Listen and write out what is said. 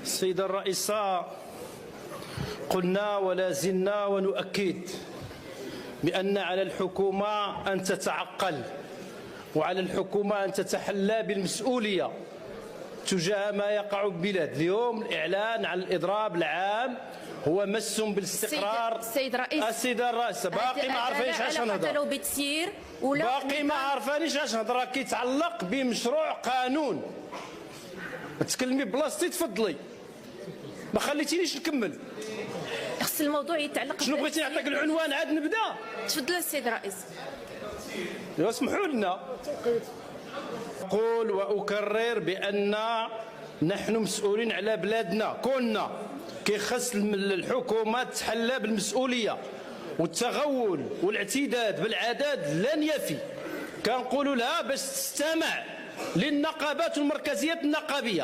السيدة الرئيسة، قلنا ولا زلنا ونؤكد بأن على الحكومة أن تتعقل، وعلى الحكومة أن تتحلى بالمسؤولية تجاه ما يقع بالبلاد. اليوم الإعلان عن الإضراب العام هو مس بالاستقرار. السيد رئيس، السيدة الرئيسة باقي ما عرفانيش علاش نهضر، باقي ما عرفانيش علاش نهضر، راه كيتعلق بمشروع قانون. تكلمي بلاصتي تفضلي، ما خليتينيش نكمل. خص الموضوع يتعلق. شنو بغيتي نعطيك العنوان عاد نبدا؟ تفضل السيد الرئيس. اسمحوا لنا. أقول وأكرر بأن نحن مسؤولين على بلادنا كلنا، كيخص الحكومة تحلى بالمسؤولية، والتغول والاعتداد بالعدد لن يفي. كنقولوا لها باش تستمع للنقابات والمركزيات النقابية.